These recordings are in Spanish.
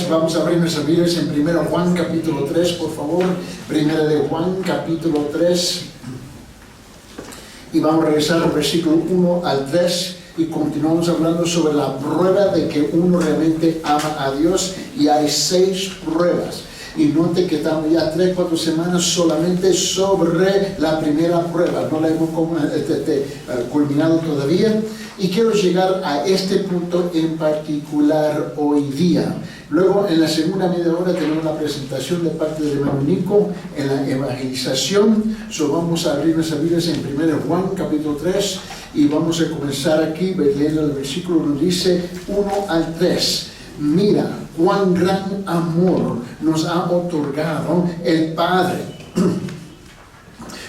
Vamos a abrir nuestras Biblias en 1 Juan capítulo 3, por favor. 1 de Juan capítulo 3. Y vamos a regresar al versículo 1 al 3 y continuamos hablando sobre la prueba de que uno realmente ama a Dios. Y hay 6 pruebas. Y note que estamos ya 3-4 semanas solamente sobre la primera prueba. No la hemos culminado todavía. Y quiero llegar a este punto en particular hoy día. Luego, en la segunda media hora, tenemos la presentación de parte del hermano Nico en la evangelización. Vamos a abrir nuestras Biblias en 1 Juan, capítulo 3, y vamos a comenzar aquí leyendo el versículo 1, dice 1 al 3. Mira cuán gran amor nos ha otorgado el Padre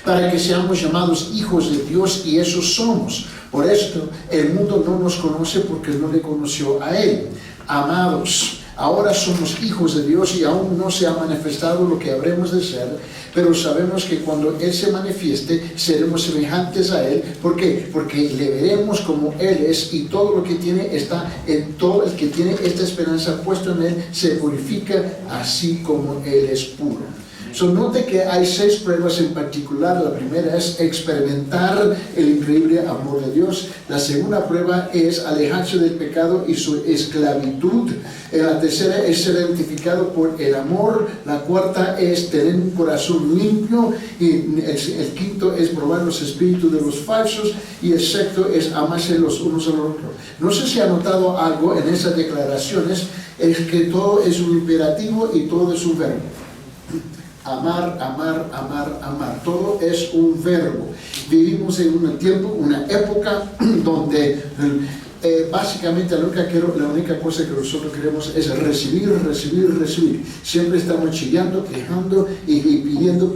para que seamos llamados hijos de Dios, y eso somos. Por esto el mundo no nos conoce porque no le conoció a Él. Amados, ahora somos hijos de Dios y aún no se ha manifestado lo que habremos de ser, pero sabemos que cuando Él se manifieste seremos semejantes a Él. ¿Por qué? Porque le veremos como Él es, y todo lo que tiene todo el que tiene esta esperanza puesto en Él se purifica así como Él es puro. Note que hay 6 pruebas en particular. La primera es experimentar el increíble amor de Dios. La segunda prueba es alejarse del pecado y su esclavitud. La tercera es ser identificado por el amor. La cuarta es tener un corazón limpio. Y el quinto es probar los espíritus de los falsos. Y el sexto es amarse los unos a los otros. No sé si ha notado algo en esas declaraciones, es que todo es un imperativo y todo es un verbo. Amar, amar, amar, amar. Todo es un verbo. Vivimos en un tiempo, una época donde básicamente la única cosa que nosotros queremos es recibir, recibir, recibir. Siempre estamos chillando, quejando y pidiendo.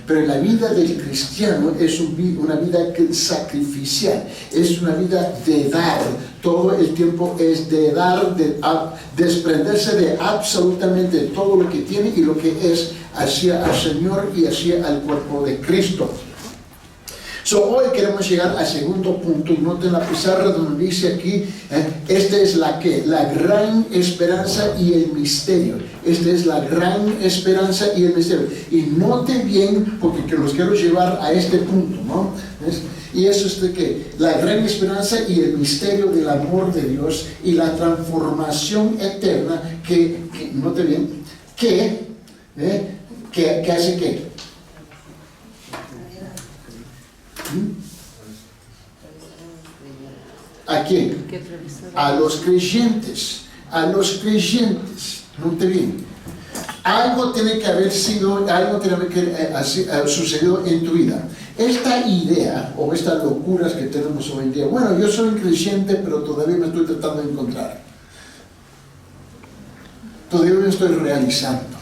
Pero la vida del cristiano es una vida sacrificial. Es una vida de dar. Todo el tiempo es de dar, de desprenderse de absolutamente todo lo que tiene y lo que es hacia el Señor y hacia el cuerpo de Cristo. Hoy queremos llegar al segundo punto. Noten la pizarra donde dice aquí, esta es la gran esperanza y el misterio. Esta es la gran esperanza y el misterio. Y note bien, porque los quiero llevar a este punto, ¿no? Y eso es de que la gran esperanza y el misterio del amor de Dios y la transformación eterna que note bien, que hace qué. ¿A quién? A los creyentes. A los creyentes. Note bien. Algo tiene que haber sucedido en tu vida. Esta idea o estas locuras que tenemos hoy en día, bueno, yo soy un creyente, pero todavía me estoy tratando de encontrar. Todavía me estoy realizando.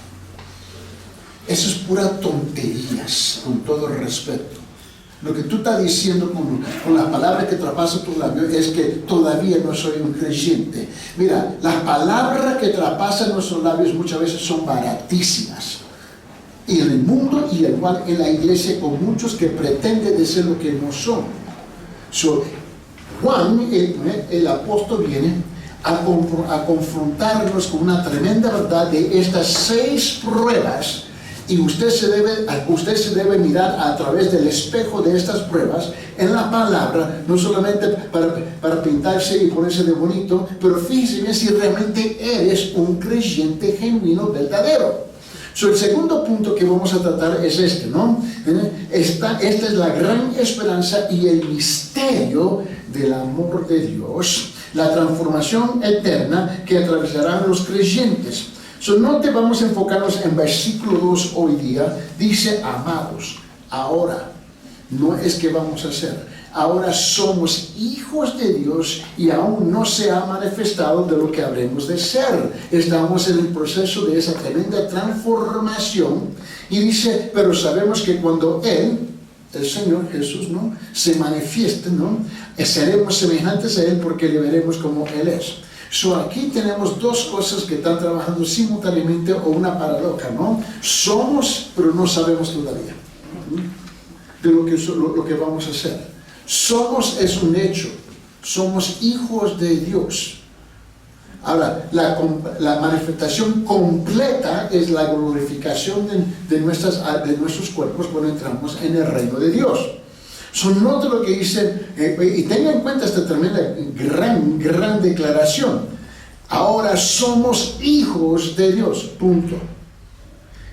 Eso es pura tonterías, con todo respeto. Lo que tú estás diciendo con las palabras que traspasan tus labios es que todavía no soy un creyente. Mira, las palabras que traspasan nuestros labios muchas veces son baratísimas. Y en el mundo y igual en la iglesia con muchos que pretenden de ser lo que no son. Juan, el apóstol, viene a confrontarnos con una tremenda verdad de estas 6 pruebas. Y usted se debe mirar a través del espejo de estas pruebas en la palabra, no solamente para pintarse y ponerse de bonito, pero fíjese bien si realmente eres un creyente genuino, verdadero. El segundo punto que vamos a tratar es este, ¿no? Esta es la gran esperanza y el misterio del amor de Dios, la transformación eterna que atravesarán los creyentes. No te vamos a enfocarnos en versículo 2 hoy día. Dice, amados, ahora, no es que vamos a ser, ahora somos hijos de Dios y aún no se ha manifestado de lo que habremos de ser. Estamos en el proceso de esa tremenda transformación. Y dice, pero sabemos que cuando Él, el Señor Jesús, ¿no?, se manifieste, ¿no?, seremos semejantes a Él porque le veremos como Él es. Aquí tenemos 2 cosas que están trabajando simultáneamente, o una paradoja, ¿no? Somos, pero no sabemos todavía de lo que vamos a hacer. Somos es un hecho. Somos hijos de Dios. Ahora, la manifestación completa es la glorificación de nuestros cuerpos cuando entramos en el reino de Dios. Note lo que dice, y tenga en cuenta esta tremenda, gran declaración. Ahora somos hijos de Dios, punto.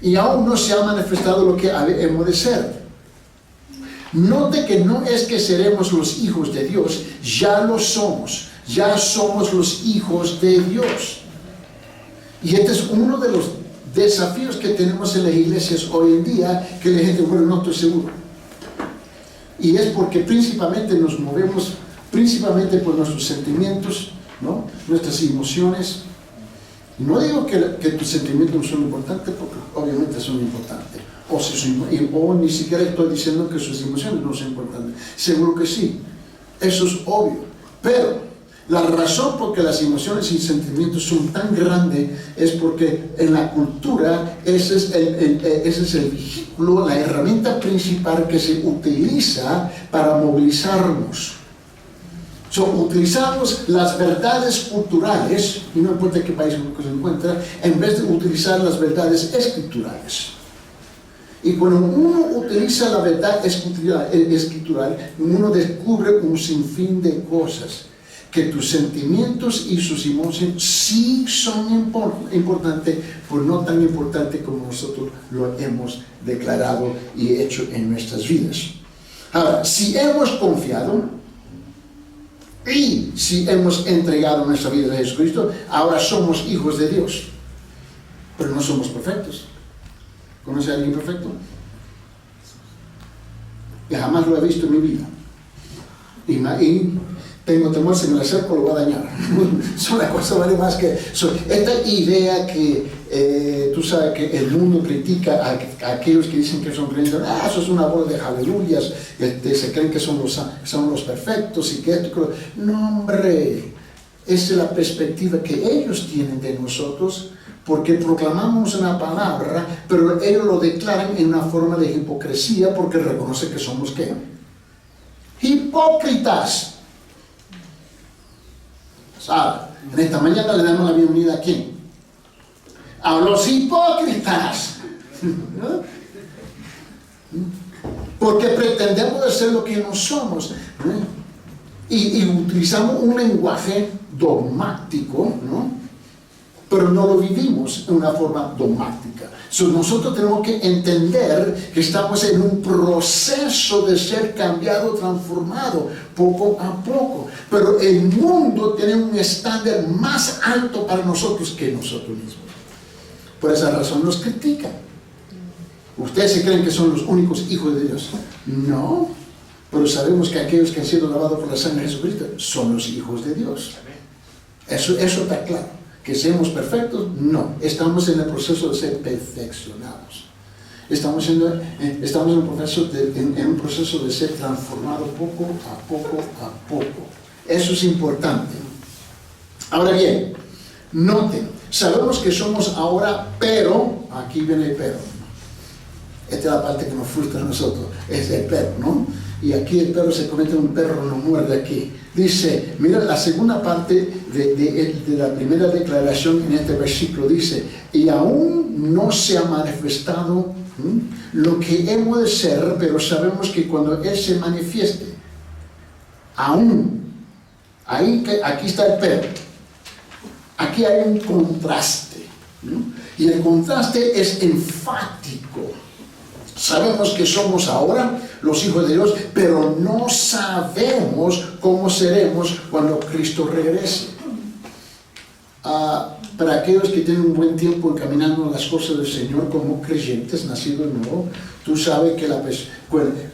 Y aún no se ha manifestado lo que hemos de ser. Note que no es que seremos los hijos de Dios, ya lo somos. Ya somos los hijos de Dios. Y este es uno de los desafíos que tenemos en las iglesias hoy en día, que la gente, bueno, no estoy seguro. Y es porque principalmente nos movemos, principalmente por nuestros sentimientos, ¿no? Nuestras emociones. No digo que tus sentimientos no son importantes, porque obviamente son importantes. O ni siquiera estoy diciendo que sus emociones no son importantes. Seguro que sí. Eso es obvio. Pero la razón por que las emociones y sentimientos son tan grandes es porque en la cultura ese es el vehículo, la herramienta principal que se utiliza para movilizarnos. Utilizamos las verdades culturales, y no importa qué país se encuentra, en vez de utilizar las verdades escriturales. Y cuando uno utiliza la verdad escritural, uno descubre un sinfín de cosas. Que tus sentimientos y sus emociones sí son importantes, pero no tan importantes como nosotros lo hemos declarado y hecho en nuestras vidas. Ahora, si hemos confiado y si hemos entregado nuestra vida a Jesucristo, ahora somos hijos de Dios, pero no somos perfectos. ¿Conoce a alguien perfecto? Que jamás lo he visto en mi vida. Y tengo temor, si me lo acerco lo voy a dañar. Es una cosa vale más que esta idea que tú sabes que el mundo critica a aquellos que dicen que son creyentes. Eso es una bola de aleluyas, se creen que son los perfectos y que esto. No, hombre, esa es la perspectiva que ellos tienen de nosotros, porque proclamamos una palabra, pero ellos lo declaran en una forma de hipocresía porque reconocen que somos ¿qué? Hipócritas. En esta mañana le damos la bienvenida ¿a quién? A los hipócritas. ¿No? Porque pretendemos de ser lo que no somos, ¿no? Y utilizamos un lenguaje dogmático, ¿no? Pero no lo vivimos en una forma dogmática. Nosotros tenemos que entender que estamos en un proceso de ser cambiado, transformado, poco a poco. Pero el mundo tiene un estándar más alto para nosotros que nosotros mismos. Por esa razón nos critican. ¿Ustedes se creen que son los únicos hijos de Dios? No, pero sabemos que aquellos que han sido lavados por la sangre de Jesucristo son los hijos de Dios. Eso está claro. ¿Que seamos perfectos? No. Estamos en el proceso de ser perfeccionados. Estamos en un proceso de ser transformados poco a poco. Eso es importante. Ahora bien, noten, sabemos que somos ahora, pero, aquí viene el pero. Esta es la parte que nos frustra a nosotros, es el pero, ¿no? Y aquí el perro se convierte en un perro, no muerde aquí. Dice, mira la segunda parte de la primera declaración en este versículo, dice, y aún no se ha manifestado lo que hemos de ser, pero sabemos que cuando Él se manifieste, aún, aquí está el pero, aquí hay un contraste, ¿no? Y el contraste es enfático. Sabemos que somos ahora los hijos de Dios, pero no sabemos cómo seremos cuando Cristo regrese. Para aquellos que tienen un buen tiempo encaminando las cosas del Señor como creyentes, nacidos de nuevo, tú sabes que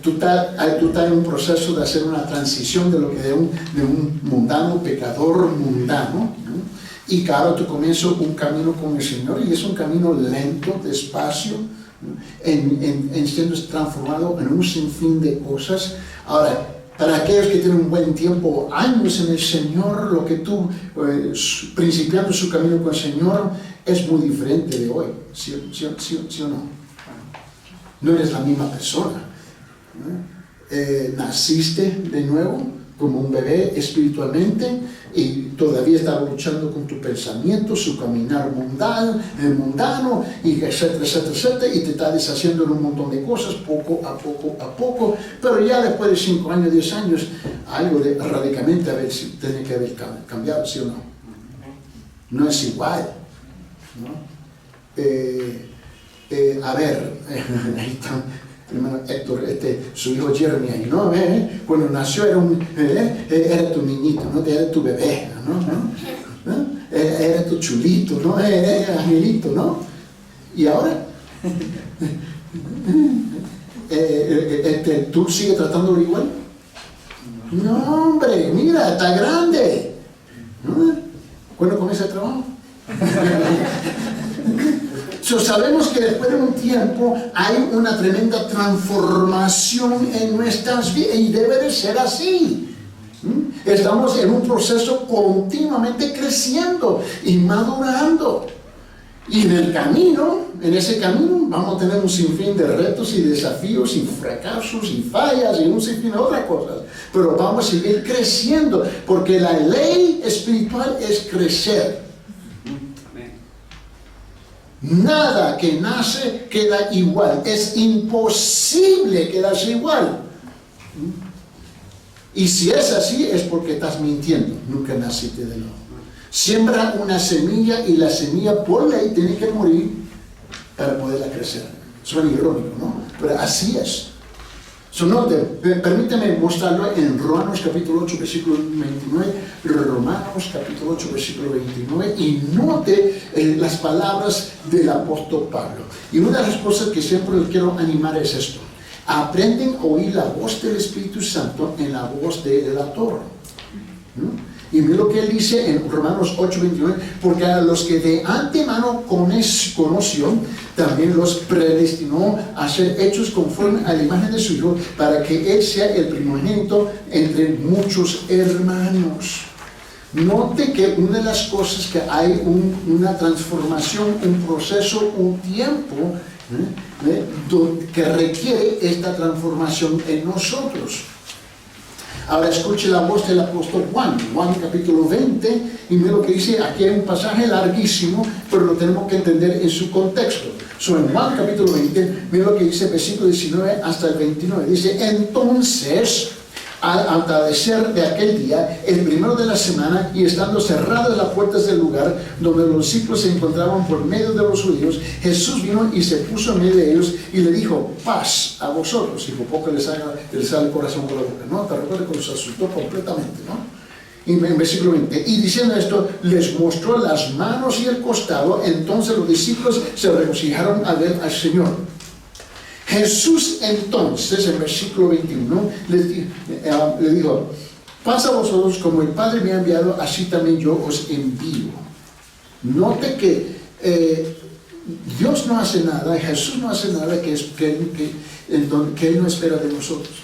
tú estás en un proceso de hacer una transición de un mundano, pecador mundano, ¿no? Y claro, tú comienzas un camino con el Señor, y es un camino lento, despacio, en siendo transformado en un sinfín de cosas. Ahora, para aquellos que tienen un buen tiempo, años en el Señor, lo que tú, principiando su camino con el Señor, es muy diferente de hoy, ¿sí o no? No eres la misma persona, ¿no? Naciste de nuevo, como un bebé espiritualmente y todavía está luchando con tu pensamiento, su caminar mundano, y etcétera, etcétera, etcétera, y te está deshaciendo en un montón de cosas poco a poco, pero ya después de 5 años, 10 años, algo radicalmente tiene que haber cambiado, ¿sí o no? No es igual, ¿no? A ver, ahí está hermano Héctor, su hijo Jeremy, ¿no? Cuando nació era tu niñito, ¿no? Era tu bebé, ¿no? Era tu chulito, ¿no? Era angelito, ¿no? Y ahora, ¿tú sigues tratándolo igual? No, hombre, mira, está grande, ¿no? ¿Cuándo comienza el trabajo? Sabemos que después de un tiempo hay una tremenda transformación en nuestras vidas y debe de ser así. Estamos en un proceso continuamente creciendo y madurando. Y en ese camino, vamos a tener un sinfín de retos y desafíos y fracasos y fallas y un sinfín de otras cosas. Pero vamos a seguir creciendo porque la ley espiritual es crecer. Nada que nace queda igual. Es imposible quedarse igual. Y si es así, es porque estás mintiendo. Nunca naciste de nuevo. Siembra una semilla y la semilla por ley tiene que morir para poderla crecer. Suena irónico, ¿no? Pero así es. Permítame mostrarlo en Romanos capítulo 8, versículo 29. Romanos capítulo 8, versículo 29. Y note las palabras del apóstol Pablo. Y una de las cosas que siempre les quiero animar es esto. Aprenden a oír la voz del Espíritu Santo en la voz del autor. Y mira lo que él dice en Romanos 8, 29, porque a los que de antemano conoció, también los predestinó a ser hechos conforme a la imagen de su Hijo, para que él sea el primogénito entre muchos hermanos. Note que una de las cosas que hay una transformación, un proceso, un tiempo que requiere esta transformación en nosotros. Ahora escuche la voz del apóstol Juan capítulo 20, y mira lo que dice. Aquí hay un pasaje larguísimo, pero lo tenemos que entender en su contexto. En Juan capítulo 20, mira lo que dice, versículo 19 hasta el 29. Dice: entonces, al atardecer de aquel día, el primero de la semana, y estando cerradas las puertas del lugar donde los discípulos se encontraban por medio de los judíos, Jesús vino y se puso en medio de ellos y le dijo: paz a vosotros. Y por poco les sale el corazón por la boca, ¿no? Te recuerdo que los asustó completamente, ¿no? Y en versículo 20, y diciendo esto, les mostró las manos y el costado. Entonces los discípulos se regocijaron al ver al Señor. Jesús entonces, en versículo 21, le dijo: paz a vosotros, como el Padre me ha enviado, así también yo os envío. Note que Dios no hace nada, Jesús no hace nada que Él no espera de nosotros.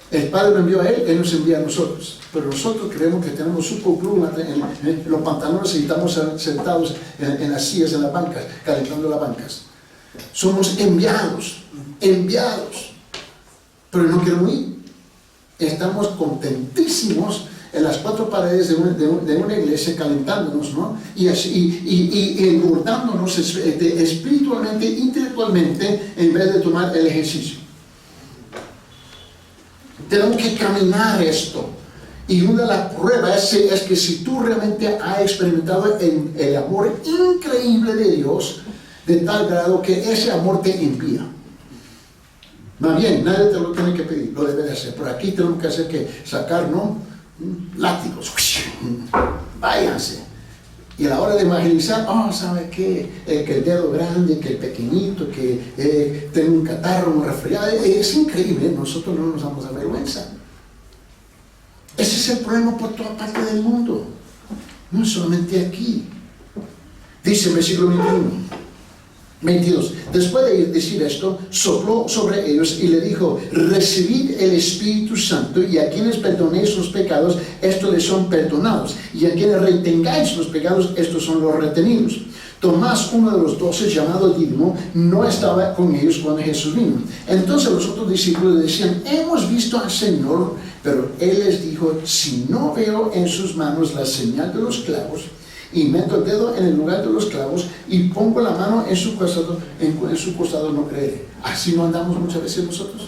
El Padre lo envió a Él, Él nos envía a nosotros. Pero nosotros creemos que tenemos superpluma en los pantalones y estamos sentados en las sillas, en las bancas, calentando las bancas. Somos enviados, pero no queremos ir. Estamos contentísimos en las 4 paredes de una iglesia, calentándonos, ¿no? Y engordándonos espiritualmente, intelectualmente, en vez de tomar el ejercicio. Tenemos que caminar esto. Y una de las pruebas es que si tú realmente has experimentado el amor increíble de Dios, de tal grado que ese amor te envía. Más bien, nadie te lo tiene que pedir, lo debe de hacer. Pero aquí tenemos que hacer que sacar, ¿no? Látigos. Váyanse. Y a la hora de evangelizar, ¿sabe qué? Que el dedo grande, que el pequeñito, que tengo un catarro, un resfriado. Es increíble, nosotros no nos damos a vergüenza. Ese es el problema por toda parte del mundo. No solamente aquí. Dice en versículo 21. 22. Después de decir esto, sopló sobre ellos y le dijo: recibid el Espíritu Santo, y a quienes perdonéis los pecados, estos les son perdonados, y a quienes retengáis los pecados, estos son los retenidos. Tomás, uno de los 12, llamado Dídimo, no estaba con ellos cuando Jesús vino. Entonces los otros discípulos le decían: hemos visto al Señor. Pero él les dijo: si no veo en sus manos la señal de los clavos, y meto el dedo en el lugar de los clavos, y pongo la mano en su costado, no creeré. Así no andamos muchas veces nosotros.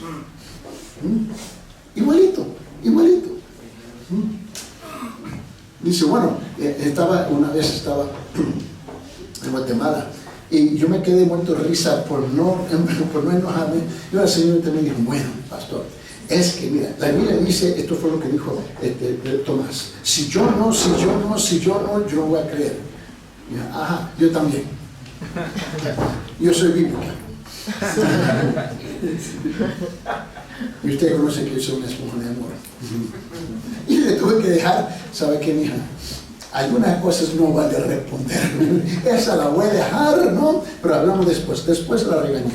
Igualito. Dice, bueno, una vez estaba en Guatemala, y yo me quedé muerto de risa por no enojarme. Y la señora también dijo: bueno, pastor, es que mira, la Biblia dice, esto fue lo que dijo Tomás: si yo no, yo no voy a creer. Y yo, ajá, yo también. Yo soy bíblica. Y ustedes conocen que yo soy una esponja de amor. Y le tuve que dejar, ¿sabe qué, mija? Algunas cosas no vale responder. Esa la voy a dejar, ¿no? Pero hablamos después la regañé.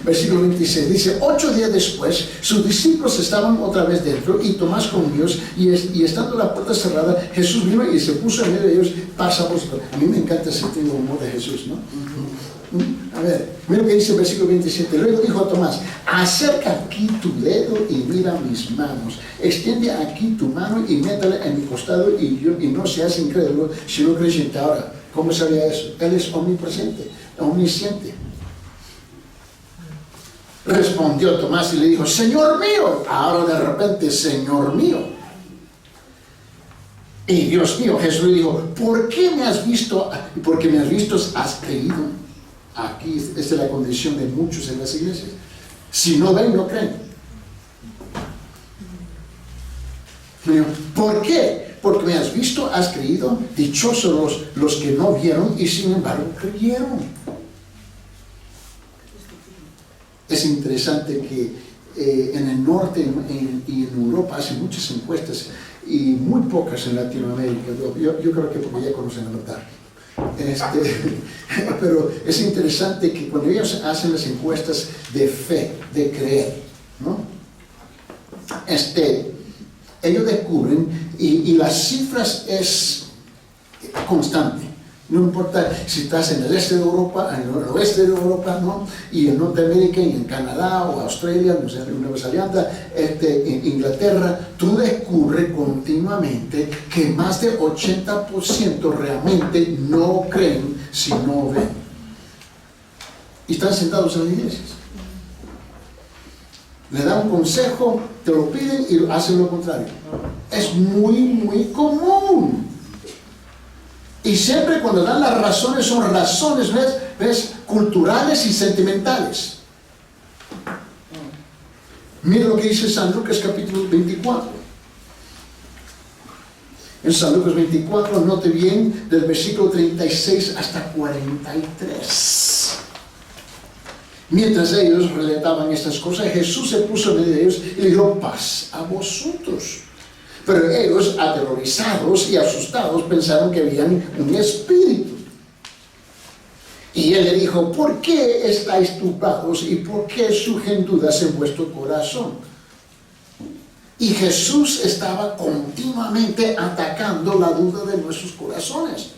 Versículo 26 dice: 8 días después, sus discípulos estaban otra vez dentro, y Tomás con ellos, y estando la puerta cerrada, Jesús vino y se puso en medio de ellos. Pasa vosotros. A mí me encanta el sentido de humor de Jesús, ¿no? A ver, mira lo que dice el versículo 27. Luego dijo a Tomás: acerca aquí tu dedo y mira mis manos. Extiende aquí tu mano y métela en mi costado, y no seas incrédulo, sino creyente. Ahora, ¿cómo sabía eso? Él es omnipresente, omnisciente. Respondió Tomás y le dijo: Señor mío. Ahora de repente: Señor mío y Dios mío. Jesús le dijo: ¿por qué me has visto? Porque me has visto, has creído. Aquí esta es la condición de muchos en las iglesias. Si no ven, no creen. ¿Por qué? Porque me has visto, has creído. Dichosos los que no vieron y sin embargo creyeron. Es interesante que en el norte y en Europa hacen muchas encuestas, y muy pocas en Latinoamérica. Yo creo que porque ya conocen la verdad. Pero es interesante que cuando ellos hacen las encuestas de fe, de creer, ¿no? Ellos descubren, y las cifras es constante. No importa si estás en el este de Europa, en el oeste de Europa, ¿no? Y en Norteamérica, y en Canadá o Australia, no sé, Nueva Zelanda, en Inglaterra, tú descubres continuamente que más del 80% realmente no creen si no ven. Y están sentados en las iglesias. Le dan un consejo, te lo piden y hacen lo contrario. Es muy común. Y siempre cuando dan las razones, son razones, ¿ves? Culturales y sentimentales. Mira lo que dice San Lucas capítulo 24. En San Lucas 24, note bien, del versículo 36 hasta 43. Mientras ellos relataban estas cosas, Jesús se puso en medio de ellos y le dijo: paz a vosotros. Pero ellos, aterrorizados y asustados, pensaron que habían un espíritu. Y él le dijo: ¿por qué estáis turbados y por qué surgen dudas en vuestro corazón? Y Jesús estaba continuamente atacando la duda de nuestros corazones.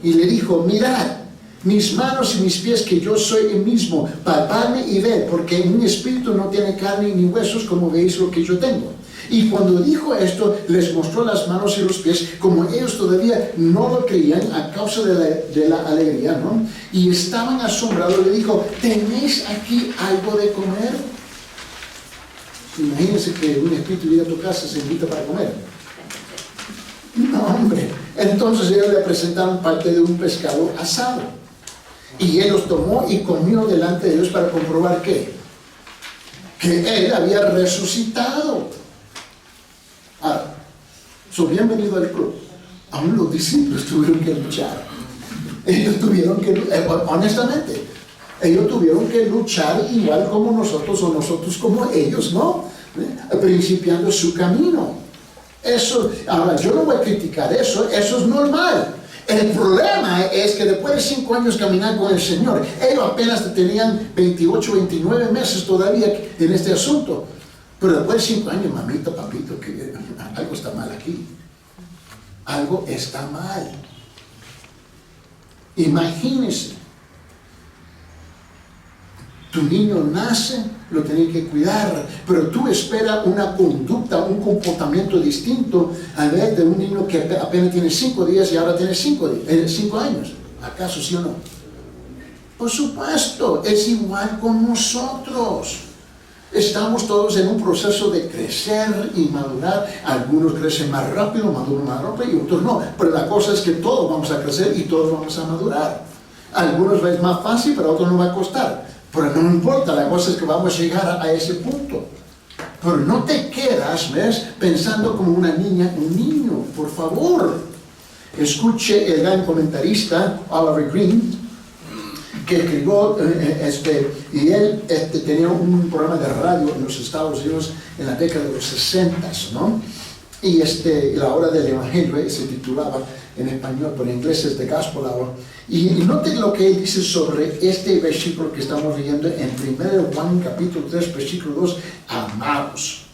Y le dijo: mirad mis manos y mis pies, que yo soy el mismo, palpadme y ved, porque mi espíritu no tiene carne ni huesos, como veis lo que yo tengo. Y cuando dijo esto, les mostró las manos y los pies. Como ellos todavía no lo creían a causa de la alegría, ¿no? Y estaban asombrados, le dijo: ¿tenéis aquí algo de comer? Imagínense que un espíritu llega a tu casa y se invita para comer. No, hombre. Entonces ellos le presentaron parte de un pescado asado. Y él los tomó y comió delante de ellos para comprobar que él había resucitado. Ahora, bienvenido al club. Aún los discípulos tuvieron que luchar. Ellos tuvieron que, honestamente, ellos tuvieron que luchar igual como nosotros, o nosotros como ellos, ¿no? Principiando su camino. Eso, ahora yo no voy a criticar eso, eso es normal. El problema es que después de 5 años caminar con el Señor, ellos apenas tenían 28, 29 meses todavía en este asunto. Pero después de 5 años, mamita, papito, que algo está mal aquí. Algo está mal. Imagínense, tu niño nace, lo tienes que cuidar, pero tú esperas una conducta, un comportamiento distinto a vez de un niño que apenas tiene 5 días y ahora tiene 5 años. ¿Acaso sí o no? Por supuesto, es igual con nosotros. Estamos todos en un proceso de crecer y madurar. Algunos crecen más rápido, maduran más rápido y otros no. Pero la cosa es que todos vamos a crecer y todos vamos a madurar. Algunos es más fácil, pero a otros no va a costar. Pero no importa, la cosa es que vamos a llegar a ese punto. Pero no te quedas, ¿ves?, pensando como una niña, un niño, por favor. Escuche el gran comentarista Oliver Green, que escribió, y él tenía un programa de radio en los Estados Unidos en la década de los 60, ¿no? Y la hora del Evangelio se titulaba en español, pero en inglés es The Gospel Hour. Y noten lo que él dice sobre este versículo que estamos leyendo en 1 Juan capítulo 3, versículo 2. Amados,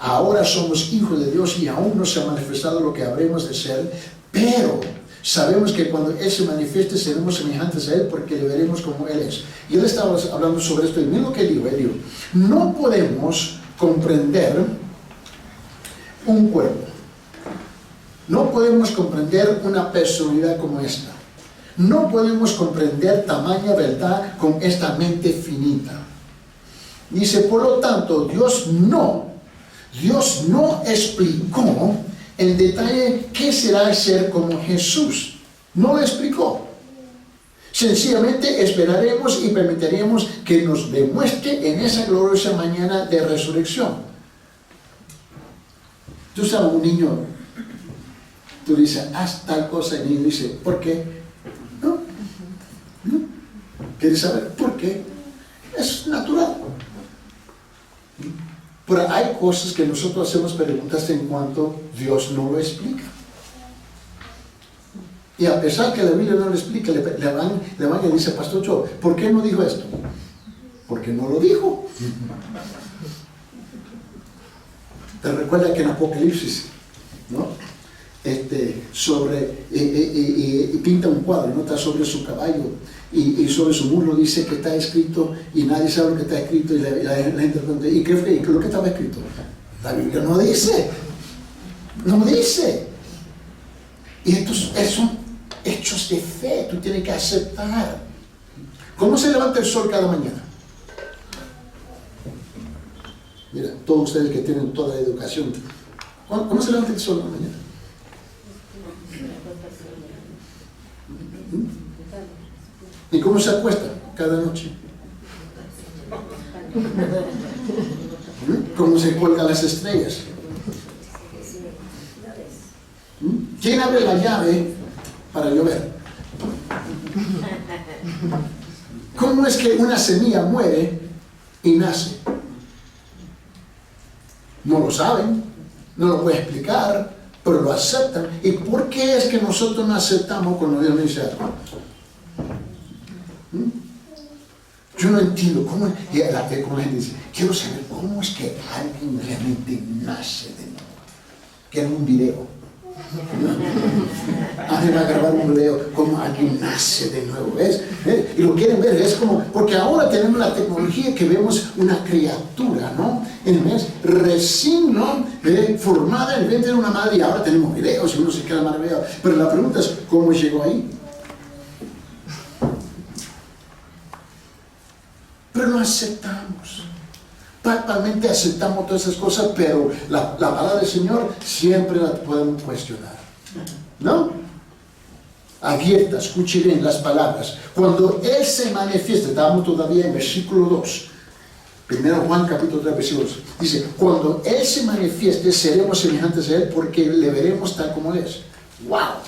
ahora somos hijos de Dios y aún no se ha manifestado lo que habremos de ser, pero sabemos que cuando Él se manifieste seremos semejantes a Él porque le veremos como Él es. Y él estaba hablando sobre esto y miren lo que dijo. Él dijo, no podemos comprender un cuerpo. No podemos comprender una personalidad como esta. No podemos comprender tamaña verdad con esta mente finita. Dice, por lo tanto, Dios no explicó en detalle qué será ser como Jesús. No lo explicó. Sencillamente esperaremos y permitiremos que nos demuestre en esa gloriosa mañana de resurrección. Tú sabes, un niño, tú dices, haz tal cosa, y el niño dice, ¿por qué? No. ¿Quieres saber por qué? Es natural. Pero hay cosas que nosotros hacemos preguntas en cuanto Dios no lo explica. Y a pesar que la Biblia no lo explica, le van y dice, Pastor Cho, ¿por qué no dijo esto? Porque no lo dijo. Te recuerda que en Apocalipsis, ¿no? Pinta un cuadro, ¿no? Está sobre su caballo y sobre su muslo dice que está escrito y nadie sabe lo que está escrito y la gente pregunta, ¿y qué fue? ¿Y lo que estaba escrito? La Biblia no dice. Y estos son hechos de fe, tú tienes que aceptar. ¿Cómo se levanta el sol cada mañana? Mira, todos ustedes que tienen toda la educación, ¿cómo se levanta el sol cada mañana? ¿Y cómo se acuesta cada noche? ¿Cómo se cuelgan las estrellas? ¿Quién abre la llave para llover? ¿Cómo es que una semilla muere y nace? No lo saben, no lo pueden explicar, pero lo aceptan. ¿Y por qué es que nosotros no aceptamos cuando Dios nos dice algo? Yo no entiendo cómo la gente dice, quiero saber cómo es que alguien realmente nace de nuevo. Quiero un video. Alguien va a grabar un video cómo alguien nace de nuevo, ¿ves? Y lo quieren ver, es como, porque ahora tenemos la tecnología que vemos una criatura, ¿no? En el mes recién, ¿no? Formada en el vientre de una madre y ahora tenemos videos y uno se queda maravillado. Pero la pregunta es, ¿cómo llegó ahí? Pero no aceptamos. Prácticamente aceptamos todas esas cosas, pero la palabra del Señor siempre la podemos cuestionar, ¿no? Abierta, escuche bien las palabras. Cuando Él se manifiesta, estamos todavía en versículo 2, 1 Juan capítulo 3, versículo 2, dice, cuando Él se manifieste, seremos semejantes a Él porque le veremos tal como Él es. ¡Wow!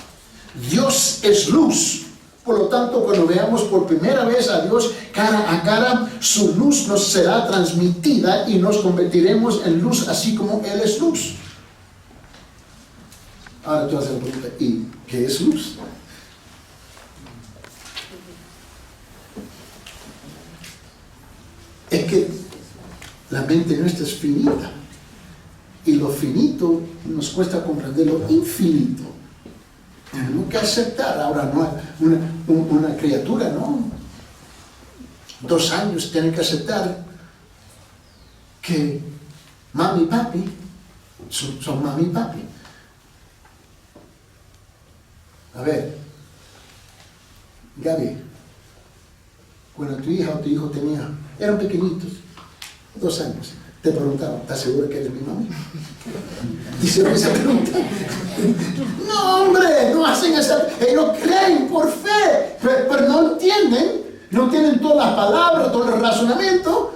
Dios es luz. Por lo tanto, cuando veamos por primera vez a Dios cara a cara, su luz nos será transmitida y nos convertiremos en luz así como Él es luz. Ahora tú haces la pregunta, ¿y qué es luz? La mente nuestra es finita. Y lo finito nos cuesta comprender lo infinito. Tenemos que aceptar. Ahora no una criatura, ¿no? 2 años tiene que aceptar que mami y papi son mami y papi. A ver, Gaby, cuando tu hija o tu hijo eran pequeñitos, 2 años, te preguntaban, ¿estás segura que eres mi mami? Hicieron esa pregunta. No, hombre, no hacen esa. Ellos creen por fe, pero no entienden todas las palabras, todo el razonamiento.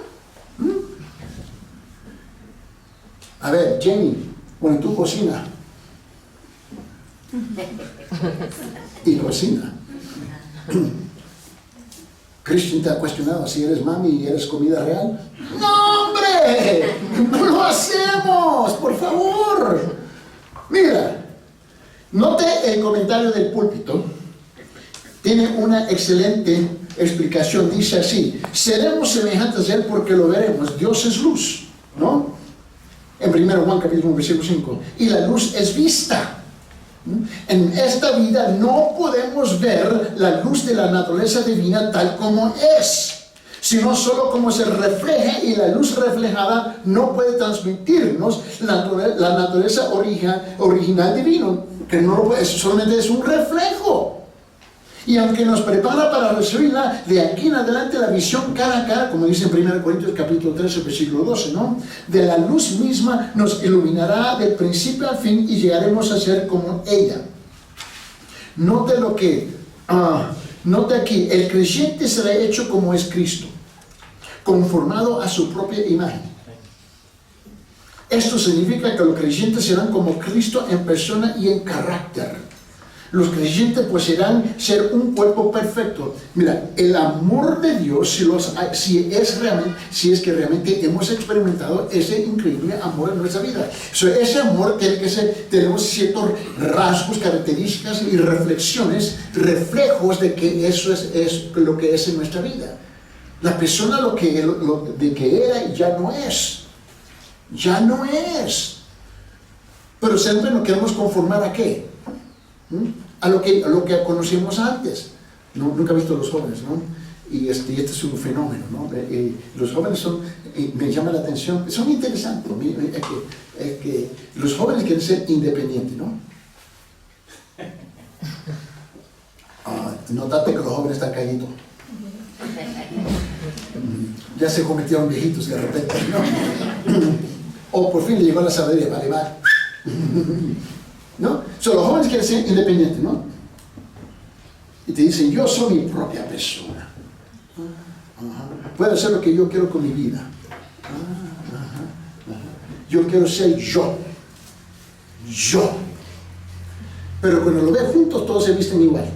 A ver, Jenny, cuando tú cocinas y cocina, Christian te ha cuestionado si eres mami y eres comida real. ¡No, hombre! ¡No lo hacemos! ¡Por favor! Mira, note el comentario del púlpito. Tiene una excelente explicación. Dice así: seremos semejantes a Él porque lo veremos. Dios es luz, ¿no? En 1 Juan capítulo 1, versículo 5. Y la luz es vista. En esta vida no podemos ver la luz de la naturaleza divina tal como es, sino solo como se refleja, y la luz reflejada no puede transmitirnos la naturaleza original divina, que no lo puede, solamente es un reflejo. Y aunque nos prepara para recibirla, de aquí en adelante la visión cara a cara, como dice en 1 Corintios capítulo 13, versículo 12, ¿no? De la luz misma nos iluminará de principio al fin y llegaremos a ser como ella. Note aquí, el creyente será hecho como es Cristo, conformado a su propia imagen. Esto significa que los creyentes serán como Cristo en persona y en carácter. Los creyentes pues serán ser un cuerpo perfecto. Mira, el amor de Dios, si es que realmente hemos experimentado ese increíble amor en nuestra vida. Ese amor tiene que ser, tenemos ciertos rasgos, características y reflexiones, reflejos de que eso es lo que es en nuestra vida. La persona de que era ya no es. Ya no es. Pero siempre nos queremos conformar ¿a qué? A lo que conocíamos antes. Nunca he visto a los jóvenes, ¿no? Y este es un fenómeno, ¿no? Los jóvenes me llama la atención, son interesantes. Es que los jóvenes quieren ser independientes, ¿no? Notate que los jóvenes están cayendo. Ya se convirtieron viejitos de repente, ¿no? O por fin le llegó la sabiduría, vale. ¿No? Los jóvenes quieren ser independientes, ¿no? Y te dicen, yo soy mi propia persona. Puedo hacer lo que yo quiero con mi vida. Yo quiero ser yo. Pero cuando lo ven juntos, todos se visten igual.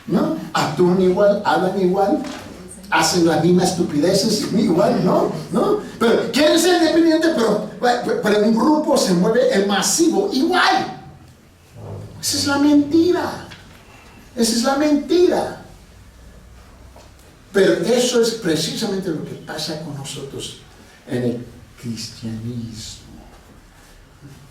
¿No? Actúan igual, hablan igual, hacen las mismas estupideces igual, ¿no? Pero quieren ser independientes, pero en un grupo se mueve el masivo igual. Esa es la mentira. Pero eso es precisamente lo que pasa con nosotros en el cristianismo.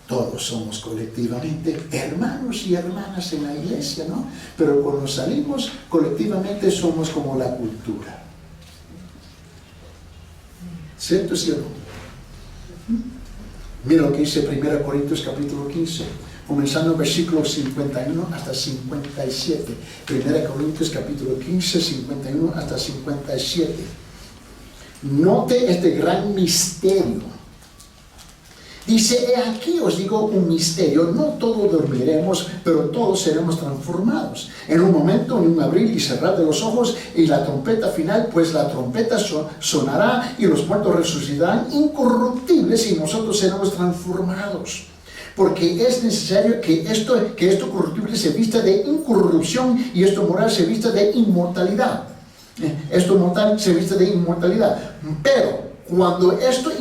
Todos somos colectivamente hermanos y hermanas en la iglesia, ¿no? Pero cuando salimos colectivamente somos como la cultura. ¿Cierto, sí o no? Mira lo que dice 1 Corintios capítulo 15, comenzando en versículos 51 hasta 57. 1 Corintios capítulo 15, 51 hasta 57. Note este gran misterio. Dice, he aquí os digo un misterio, no todos dormiremos, pero todos seremos transformados. En un momento, en un abrir y cerrar de los ojos, y la trompeta final, pues la trompeta sonará y los muertos resucitarán incorruptibles y nosotros seremos transformados. Porque es necesario que esto corruptible se vista de incorrupción y esto moral se vista de inmortalidad. Esto mortal se viste de inmortalidad. Pero cuando esto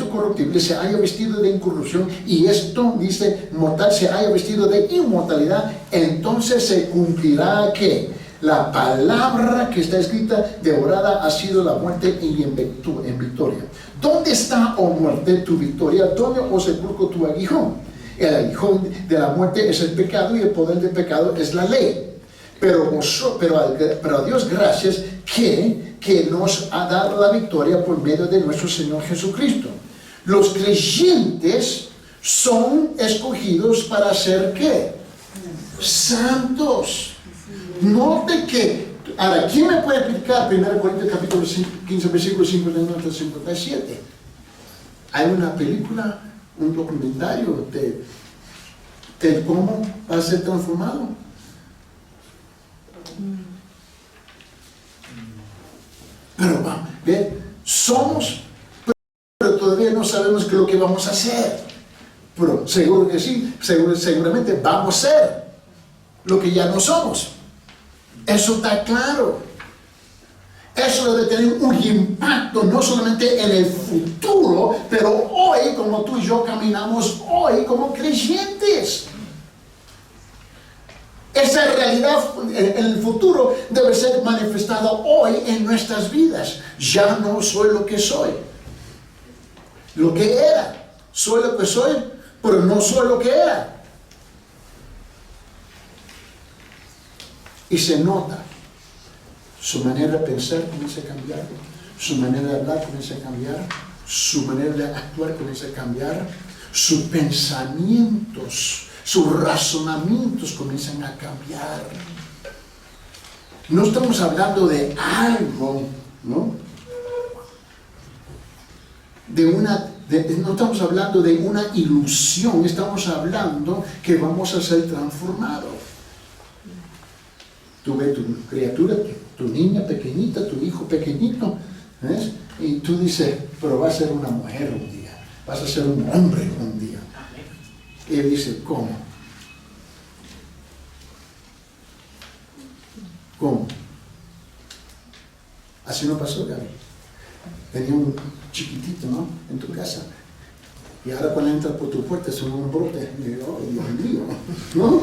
corruptible se haya vestido de incorrupción y esto, dice, mortal se haya vestido de inmortalidad, entonces se cumplirá ¿qué? La palabra que está escrita, devorada ha sido la muerte y en victoria. ¿Dónde está, oh muerte, tu victoria? ¿Dónde, oh sepulcro, tu aguijón? El aguijón de la muerte es el pecado y el poder del pecado es la ley. Pero a Dios gracias que nos ha dado la victoria por medio de nuestro Señor Jesucristo. Los creyentes son escogidos para ser ¿qué? Santos. Note que, ahora, ¿quién me puede explicar 1 Corintios capítulo 15, versículo 59 hasta 57? Hay una película, un documentario de cómo va a ser transformado. Pero somos, pero todavía no sabemos qué es lo que vamos a hacer. Pero seguro que sí, seguramente vamos a ser lo que ya no somos. Eso está claro. Eso debe tener un impacto no solamente en el futuro, pero hoy, como tú y yo caminamos hoy como creyentes. Esa realidad en el futuro debe ser manifestada hoy en nuestras vidas. Ya no soy lo que soy, lo que era. Soy lo que soy, pero no soy lo que era. Y se nota. Su manera de pensar comienza a cambiar. Su manera de hablar comienza a cambiar. Su manera de actuar comienza a cambiar. Sus pensamientos, sus razonamientos comienzan a cambiar. No estamos hablando de algo, ¿no? No estamos hablando de una ilusión, estamos hablando que vamos a ser transformados. Tú ves tu criatura, tu niña pequeñita, tu hijo pequeñito, ¿ves? Y tú dices, pero vas a ser una mujer un día, vas a ser un hombre un día. Y él dice, ¿cómo? ¿Cómo? Así no pasó, Gaby. Tenía un chiquitito, ¿no? En tu casa. Y ahora cuando entra por tu puerta es un brote. Y digo, oh, Dios mío, ¿no?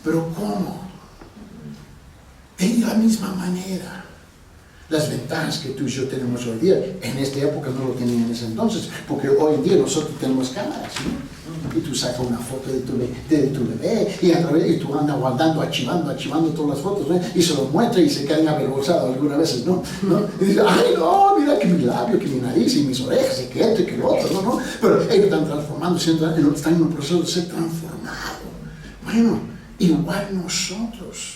Pero ¿cómo? De la misma manera. Las ventajas que tú y yo tenemos hoy día, en esta época no lo tenían en ese entonces, porque hoy en día nosotros tenemos cámaras, ¿no? Y tú sacas una foto de tu bebé y tú andas guardando, archivando todas las fotos, ¿no? Y se los muestra y se quedan avergonzados algunas veces, ¿no? Y dicen, ay no, mira que mi labio, que mi nariz y mis orejas, y que esto y que lo otro, ¿no? Pero ellos están transformándose, están en un proceso de ser transformados. Bueno, igual nosotros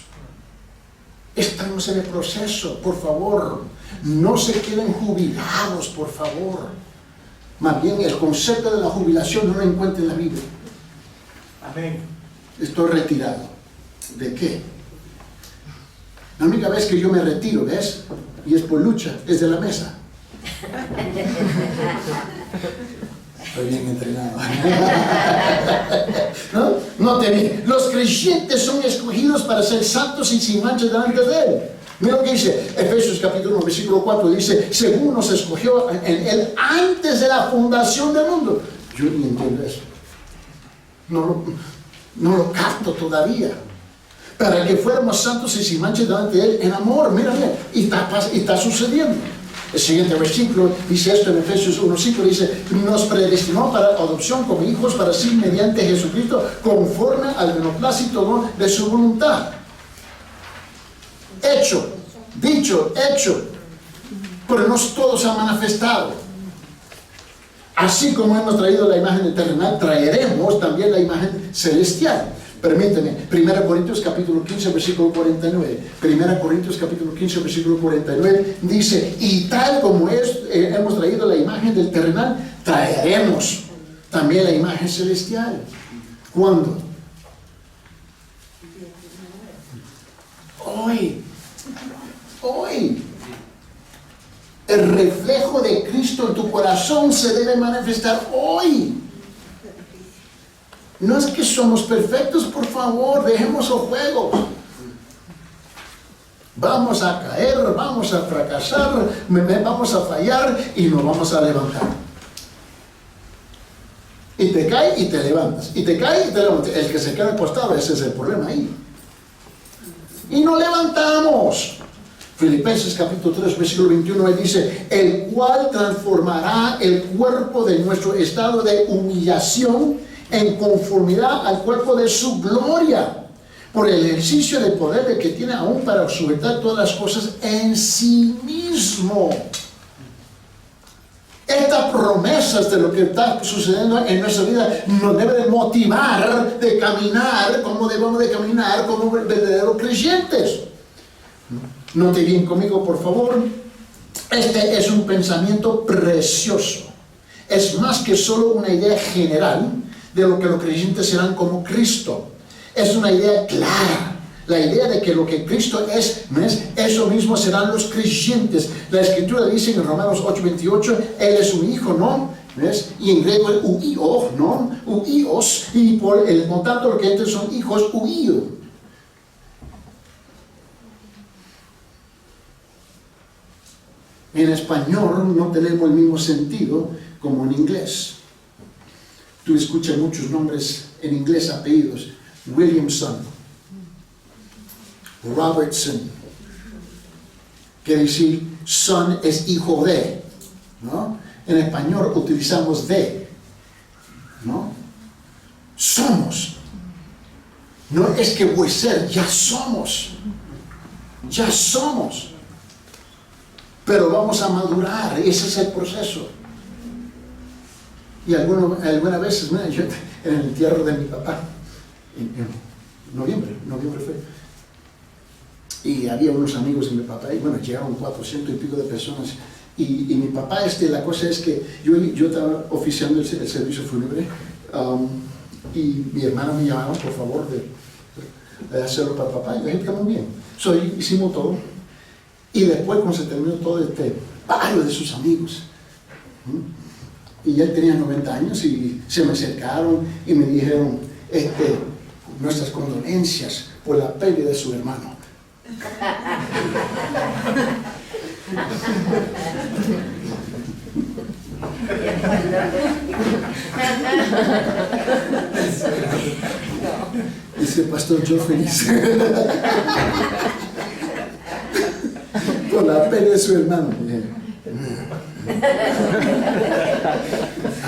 estamos en el proceso, por favor, no se queden jubilados, por favor. Más bien, el concepto de la jubilación no lo encuentro en la Biblia. Amén. Estoy retirado. ¿De qué? La única vez que yo me retiro, ¿ves? Y es por lucha, es de la mesa. Estoy bien entrenado. No te vi. Los creyentes son escogidos para ser santos y sin mancha delante de Él. Mira lo que dice Efesios capítulo 1, versículo 4. Dice, según nos escogió en Él antes de la fundación del mundo. Yo ni entiendo eso. No lo capto todavía. Para que fuéramos santos y sin mancha delante de Él en amor. Mira, y está sucediendo. El siguiente versículo dice esto en Efesios 1:5, dice, nos predestinó para adopción como hijos para sí mediante Jesucristo, conforme al beneplácito de su voluntad. Hecho, dicho, hecho, pero no todos se han manifestado. Así como hemos traído la imagen terrenal, traeremos también la imagen celestial. Permíteme, 1 Corintios capítulo 15, versículo 49. 1 Corintios capítulo 15, versículo 49 dice, y tal como hemos traído la imagen del terrenal, traeremos también la imagen celestial. ¿Cuándo? Hoy. El reflejo de Cristo en tu corazón se debe manifestar hoy. No es que somos perfectos, por favor, dejemos los juegos. Vamos a caer, vamos a fracasar, vamos a fallar y nos vamos a levantar. Y te cae y te levantas. Y te cae y te levantas. El que se queda acostado, ese es el problema ahí. y nos levantamos. Filipenses capítulo 3, versículo 21, él dice, el cual transformará el cuerpo de nuestro estado de humillación en conformidad al cuerpo de su gloria, por el ejercicio de poder que tiene aún para sujetar todas las cosas en sí mismo. Estas promesas de lo que está sucediendo en nuestra vida nos debe de motivar de caminar como debemos de caminar como verdaderos creyentes. Note bien conmigo, por favor. Este es un pensamiento precioso. Es más que solo una idea general de lo que los creyentes serán como Cristo. Es una idea clara. La idea de que lo que Cristo es, ¿no es? Eso mismo serán los creyentes. La Escritura dice en Romanos 8:28, Él es un hijo, ¿no? ¿Ves? Y en griego es uio, ¿no? Uios, y por tanto los creyentes son hijos uio. En español no tenemos el mismo sentido como en inglés. Tú escuchas muchos nombres en inglés, apellidos. Williamson, Robertson. Quiere decir, son es hijo de, ¿no? En español utilizamos de, ¿no? Somos. No es que voy a ser, ya somos. Ya somos. Pero vamos a madurar, ese es el proceso. Y algunas veces, mira, yo en el entierro de mi papá, en noviembre fue, y había unos amigos de mi papá, y bueno, llegaron 400 y pico de personas, y mi papá, la cosa es que yo estaba oficiando el servicio fúnebre, y mi hermana me llamaron, por favor, de hacerlo para papá, y yo dije, muy bien, hicimos todo. Y después, cuando se terminó todo, varios de sus amigos, y él tenía 90 años, y se me acercaron y me dijeron, nuestras condolencias por la pérdida de su hermano. Dice, pastor, yo feliz. Por la pérdida de su hermano.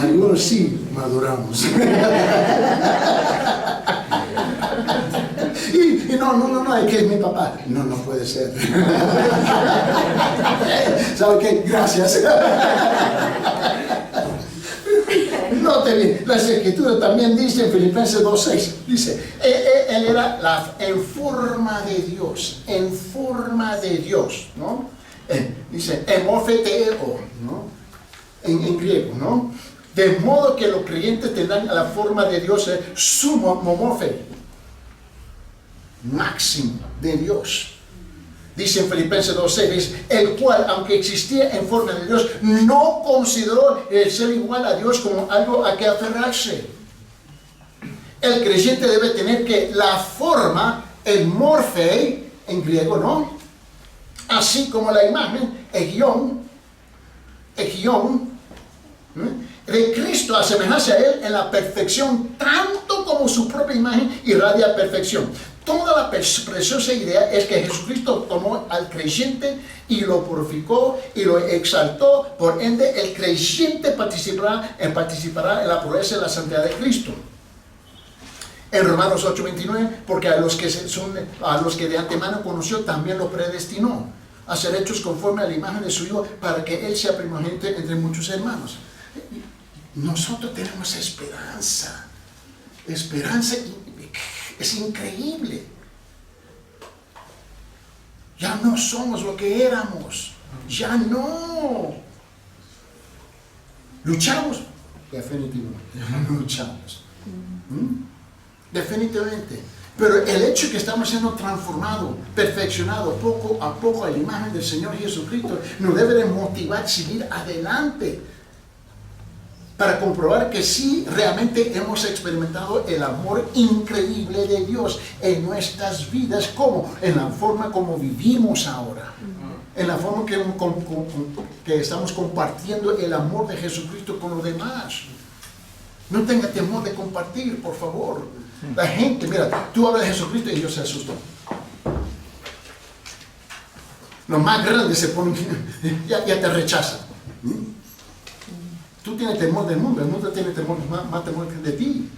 Algunos sí maduramos. y no, es que es mi papá. No puede ser. ¿Sabe qué? Gracias. Note bien, las Escrituras también dicen en Filipenses 2:6, dice, él era en forma de Dios, ¿no? Dice, emorfeteo, ¿no? En griego, ¿no? De modo que los creyentes tendrán la forma de Dios, sumo momorfe, máximo de Dios. Dice en Filipenses 2:6, el cual, aunque existía en forma de Dios, no consideró el ser igual a Dios como algo a que aferrarse. El creyente debe tener que la forma, el morfe, en griego, ¿no? Así como la imagen, egion, de Cristo, asemejarse a Él en la perfección, tanto como su propia imagen irradia perfección. Toda la preciosa idea es que Jesucristo tomó al creyente y lo purificó y lo exaltó. Por ende, el creyente participará en la pureza y la santidad de Cristo. En Romanos 8:29, porque a los que de antemano conoció, también lo predestinó a ser hechos conforme a la imagen de su Hijo, para que Él sea primogénito entre muchos hermanos. Nosotros tenemos esperanza. Esperanza es increíble. Ya no somos lo que éramos. Ya no. ¿Luchamos? Definitivamente. Luchamos. Definitivamente. Pero el hecho de que estamos siendo transformados, perfeccionados poco a poco a la imagen del Señor Jesucristo, nos debe de motivar a seguir adelante, para comprobar que sí, realmente hemos experimentado el amor increíble de Dios en nuestras vidas. ¿Cómo? En la forma como vivimos ahora. En la forma que estamos compartiendo el amor de Jesucristo con los demás. No tenga temor de compartir, por favor. La gente, mira, tú hablas de Jesucristo y ellos se asustan. Los más grandes se ponen, ya te rechazan. Tú tienes temor del mundo, el mundo tiene temor, más temor que de ti.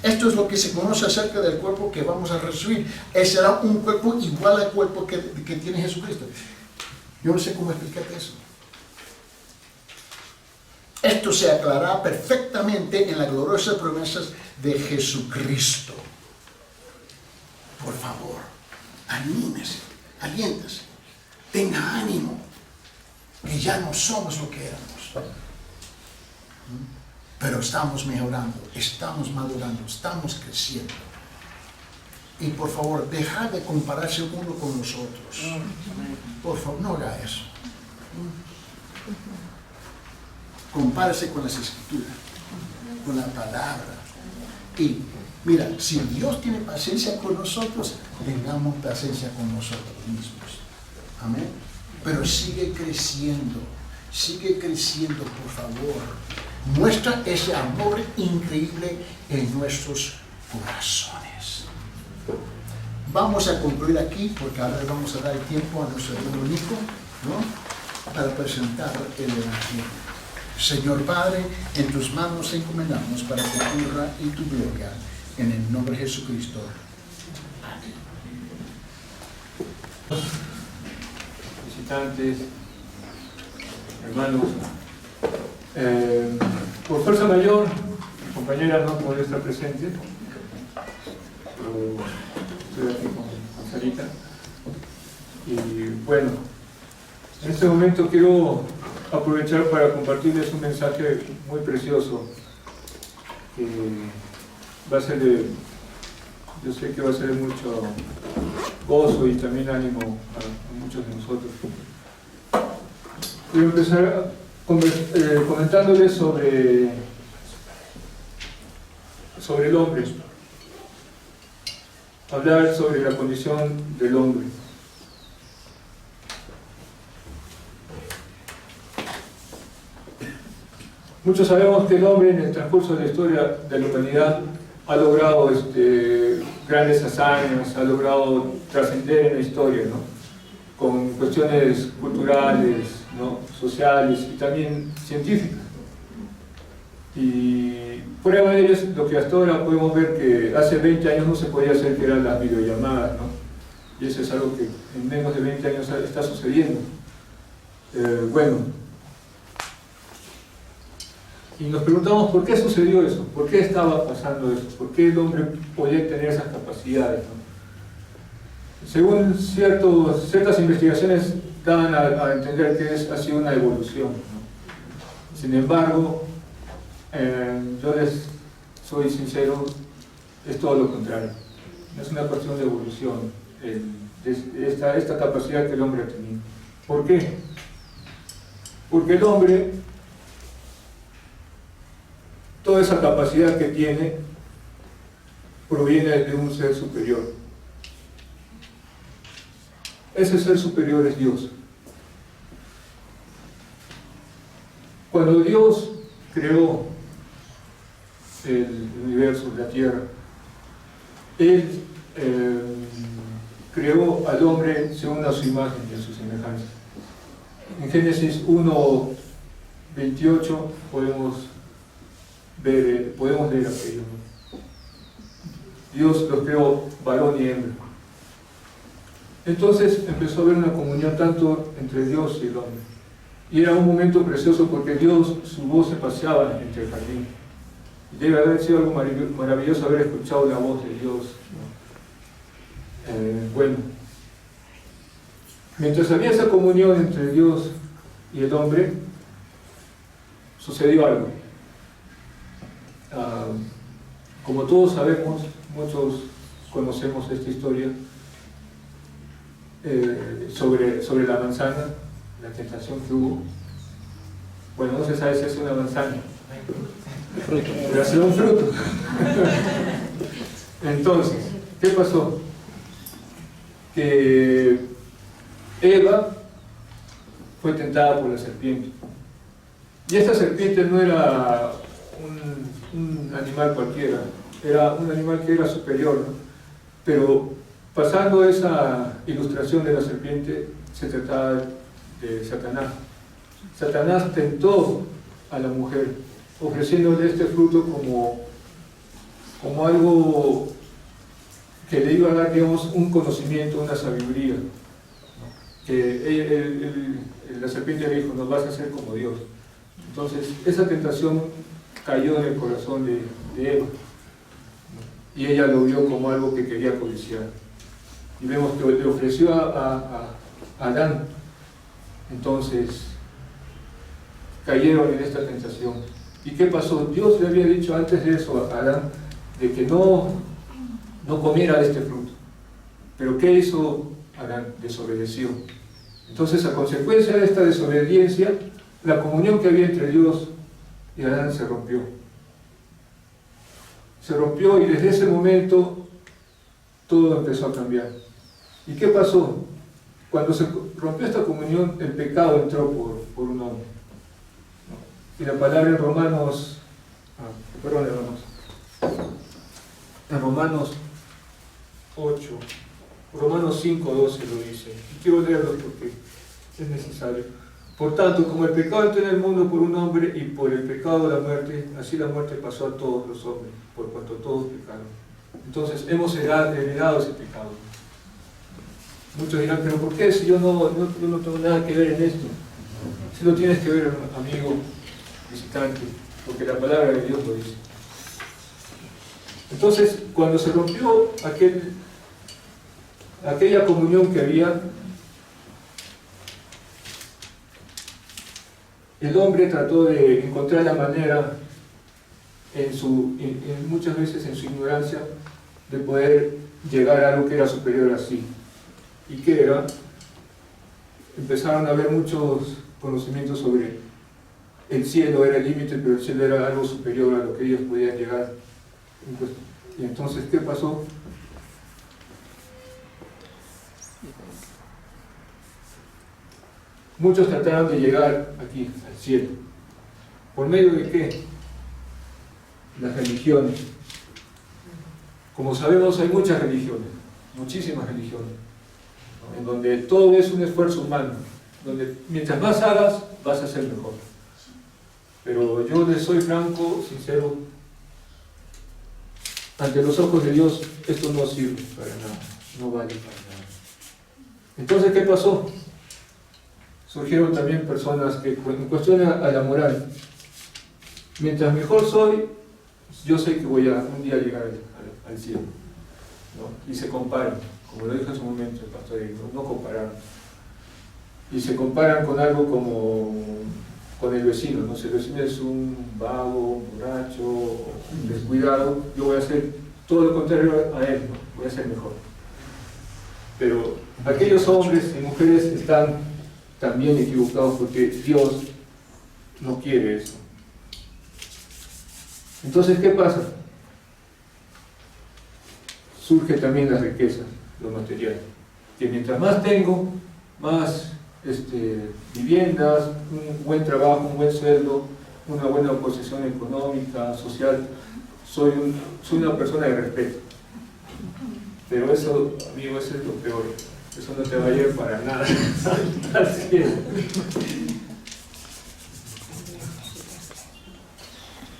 Esto es lo que se conoce acerca del cuerpo que vamos a recibir. Ese será un cuerpo igual al cuerpo que tiene Jesucristo. Yo no sé cómo explicarte eso. Esto se aclarará perfectamente en las gloriosas promesas de Jesucristo. Por favor, anímese, aliéntese, tenga ánimo, que ya no somos lo que éramos. Pero estamos mejorando, estamos madurando, estamos creciendo. Y por favor, dejad de compararse uno con los otros. Por favor, no haga eso. Compárese con las Escrituras, con la palabra. Y mira, si Dios tiene paciencia con nosotros, tengamos paciencia con nosotros mismos. Amén. Pero sigue creciendo, por favor. Muestra ese amor increíble en nuestros corazones. Vamos a concluir aquí, porque ahora vamos a dar el tiempo a nuestro hermano Nico, ¿no?, para presentar el Evangelio. Señor Padre, en tus manos encomendamos para tu honra y tu gloria, en el nombre de Jesucristo. Amén. Visitantes, hermanos, por fuerza mayor, mi compañera no puede estar presente, pero estoy aquí con Sarita. Y bueno, en este momento quiero aprovechar para compartirles un mensaje muy precioso que va a ser yo sé que va a ser de mucho gozo y también ánimo a muchos de nosotros. Quiero empezar comentándoles sobre el hombre, hablar sobre la condición del hombre. Muchos sabemos que el hombre en el transcurso de la historia de la humanidad ha logrado grandes hazañas, ha logrado trascender en la historia, ¿no?, con cuestiones culturales, ¿no?, sociales y también científicas. Y prueba de ello es lo que hasta ahora podemos ver, que hace 20 años no se podía hacer, que eran las videollamadas, ¿no? Y eso es algo que en menos de 20 años está sucediendo. Y nos preguntamos por qué sucedió eso, por qué estaba pasando eso, por qué el hombre podía tener esas capacidades, ¿no? Según ciertas investigaciones dan a entender que ha sido una evolución, ¿no? Sin embargo, yo les soy sincero, es todo lo contrario. No es una cuestión de evolución, esta capacidad que el hombre ha tenido. ¿Por qué? Porque el hombre, toda esa capacidad que tiene, proviene de un ser superior. Ese ser superior es Dios. Cuando Dios creó el universo, la tierra, Él creó al hombre según a su imagen y a su semejanza. En Génesis 1:28 podemos leer aquello, ¿no? Dios los creó varón y hembra. Entonces empezó a haber una comunión tanto entre Dios y el hombre. Y era un momento precioso porque su voz se paseaba entre el jardín. Y debe haber sido algo maravilloso haber escuchado la voz de Dios, ¿no? Mientras había esa comunión entre Dios y el hombre, sucedió algo. Como todos sabemos, muchos conocemos esta historia, sobre la manzana, la tentación que hubo. Bueno, no se sabe si es una manzana, pero ha sido un fruto. Entonces, ¿qué pasó? Que Eva fue tentada por la serpiente. Y esta serpiente no era un animal cualquiera, era un animal que era superior, ¿no? Pero pasando esa ilustración de la serpiente, se trataba de Satanás. Satanás tentó a la mujer, ofreciéndole este fruto como algo que le iba a dar, digamos, un conocimiento, una sabiduría. Que la serpiente le dijo, no vas a ser como Dios. Entonces, esa tentación cayó en el corazón de Eva. Y ella lo vio como algo que quería codiciar. Y vemos que le ofreció a Adán. Entonces, cayeron en esta tentación. ¿Y qué pasó? Dios le había dicho antes de eso a Adán, de que no comiera de este fruto. Pero ¿qué hizo Adán? Desobedeció. Entonces, a consecuencia de esta desobediencia, la comunión que había entre Dios y Adán se rompió. Se rompió y desde ese momento todo empezó a cambiar. ¿Y qué pasó? Cuando se rompió esta comunión, el pecado entró por un hombre. Y la palabra en Romanos, en Romanos 8, Romanos 5:12 lo dice. Y quiero leerlo porque es necesario. Por tanto, como el pecado entró en el mundo por un hombre y por el pecado la muerte, así la muerte pasó a todos los hombres, por cuanto todos pecaron. Entonces hemos heredado ese pecado. Muchos dirán, pero ¿por qué si yo no tengo nada que ver en esto? Si lo tienes que ver, amigo visitante, porque la palabra de Dios lo dice. Entonces, cuando se rompió aquella comunión que había, el hombre trató de encontrar la manera, muchas veces en su ignorancia, de poder llegar a algo que era superior a sí. ¿Y qué era? Empezaron a haber muchos conocimientos sobre el cielo era el límite, pero el cielo era algo superior a lo que ellos podían llegar. Y entonces, ¿qué pasó? Muchos trataron de llegar aquí, al cielo. ¿Por medio de qué? Las religiones. Como sabemos, hay muchas religiones, muchísimas religiones, en donde todo es un esfuerzo humano, donde mientras más hagas, vas a ser mejor. Pero yo les soy franco, sincero, ante los ojos de Dios, esto no sirve para nada, no vale para nada. Entonces, ¿qué pasó? Surgieron también personas que, en cuestión a la moral, mientras mejor soy, yo sé que voy a un día llegar al cielo, ¿no? Y se comparan, como lo dijo en su momento el pastor Eric, no comparar. Y se comparan con algo como con el vecino, ¿no? Si el vecino es un vago, un borracho, un descuidado, yo voy a hacer todo lo contrario a él, ¿no? Voy a ser mejor. Pero aquellos hombres y mujeres están también equivocados porque Dios no quiere eso. Entonces, ¿qué pasa? Surge también la riqueza, lo material. Que mientras más tengo, más viviendas, un buen trabajo, un buen sueldo, una buena posición económica, social, soy una persona de respeto. Pero eso, amigo, eso es lo peor. Eso no te va a llevar para nada al cielo.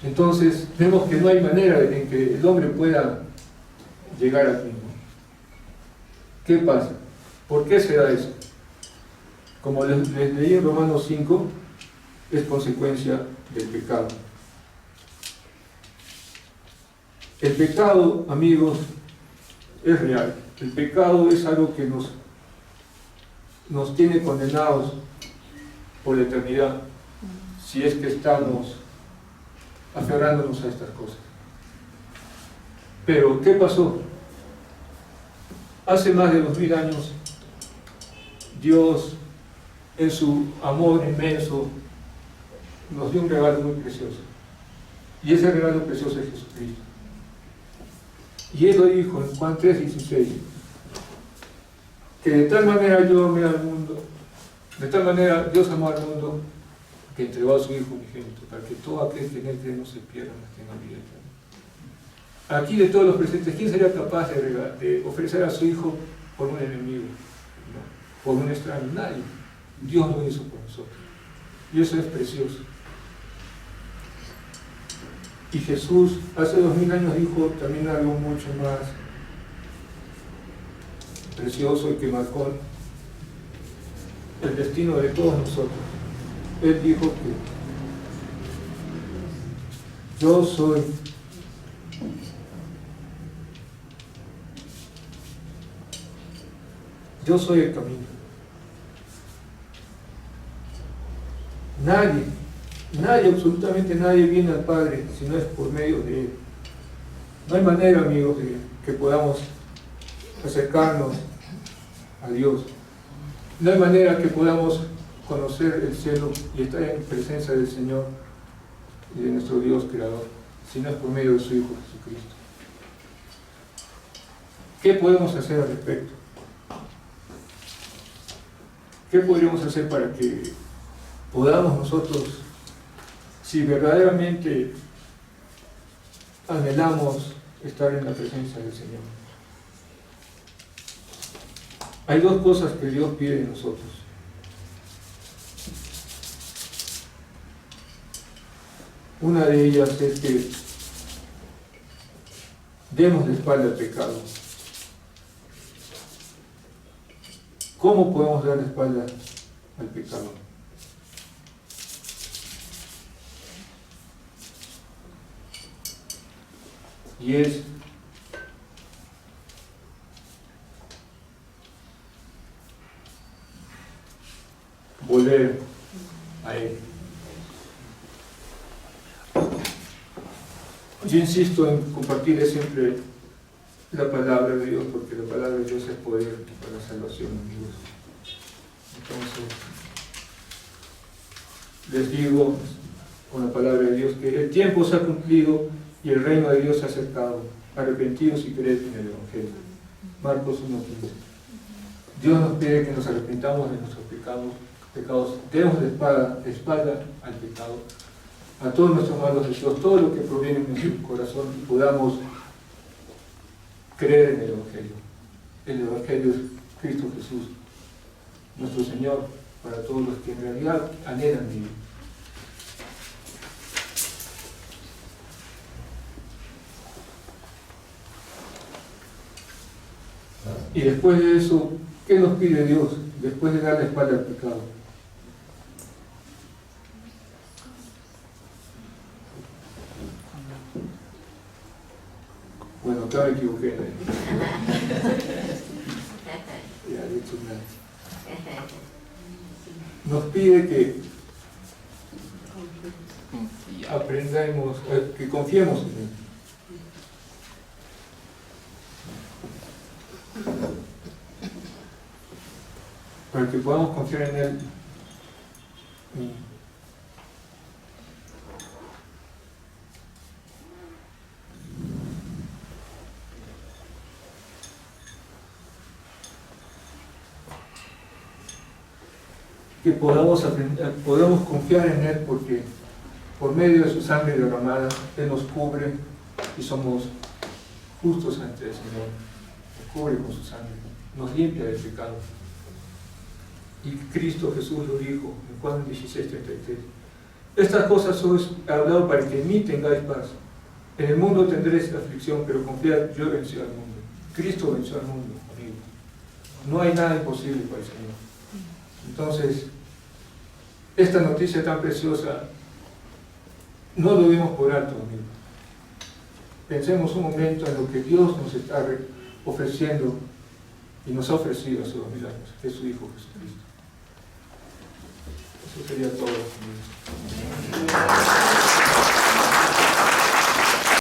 Entonces, vemos que no hay manera en que el hombre pueda llegar aquí. ¿Qué pasa? ¿Por qué se da eso? Como les leí en Romanos 5, es consecuencia del pecado. El pecado, amigos, es real. El pecado es algo que nos tiene condenados por la eternidad, si es que estamos aferrándonos a estas cosas. Pero, ¿qué pasó? Hace más de 2000 años, Dios, en su amor inmenso, nos dio un regalo muy precioso. Y ese regalo precioso es Jesucristo. Y Él lo dijo en Juan 3:16, que de tal manera yo amé al mundo, de tal manera Dios amó al mundo, que entregó a su Hijo unigénito, para que todo aquel que en Él cree no se pierda, mas tenga vida eterna. aquí de todos los presentes, ¿quién sería capaz de ofrecer a su hijo por un enemigo? ¿No? Por un extraño, nadie. Dios lo hizo por nosotros. Y eso es precioso. Y Jesús hace 2000 años dijo también algo mucho más precioso y que marcó el destino de todos nosotros. Él dijo que yo soy el camino. Nadie, absolutamente nadie viene al Padre si no es por medio de Él. No hay manera, amigos, de que podamos acercarnos a Dios. No hay manera que podamos conocer el cielo y estar en presencia del Señor y de nuestro Dios Creador, si no es por medio de su Hijo Jesucristo. ¿Qué podemos hacer al respecto? ¿Qué podríamos hacer para que podamos nosotros, si verdaderamente anhelamos estar en la presencia del Señor? Hay dos cosas que Dios pide de nosotros. Una de ellas es que demos la espalda al pecado. ¿Cómo podemos dar la espalda al pecado? Y es volver a Él. Yo insisto en compartir siempre la palabra de Dios, porque la palabra de Dios es poder para la salvación, amigos. Entonces, les digo con la palabra de Dios que el tiempo se ha cumplido y el reino de Dios se ha acercado. Arrepentidos y creed en el Evangelio. Marcos 1:15. Dios nos pide que nos arrepentamos de nuestros pecados, demos la espalda al pecado, a todos nuestros malos deseos, todo lo que proviene de nuestro corazón, y podamos creer en el Evangelio. El Evangelio es Cristo Jesús, nuestro Señor, para todos los que en realidad anhelan vivir. Y después de eso, ¿qué nos pide Dios? Después de dar la espalda al pecado. Bueno, acá me equivoqué. Ya, he dicho nada. Nos pide que aprendamos, que confiemos en Él. Para que podamos confiar en Él, que podamos confiar en Él, porque por medio de su sangre derramada Él nos cubre y somos justos ante el Señor. Nos cubre con su sangre, nos limpia del pecado. Y Cristo Jesús lo dijo en Juan 16:33. Estas cosas os he hablado para que en mí tengáis paz. En el mundo tendréis aflicción, pero confiad, yo he vencido al mundo. Cristo venció al mundo, amigo. No hay nada imposible para el Señor. Entonces, esta noticia tan preciosa no lo vemos por alto, amigo. Pensemos un momento en lo que Dios nos está ofreciendo y nos ha ofrecido hace 2000 años, que es su Hijo Jesucristo. Eso sería todo, amigos.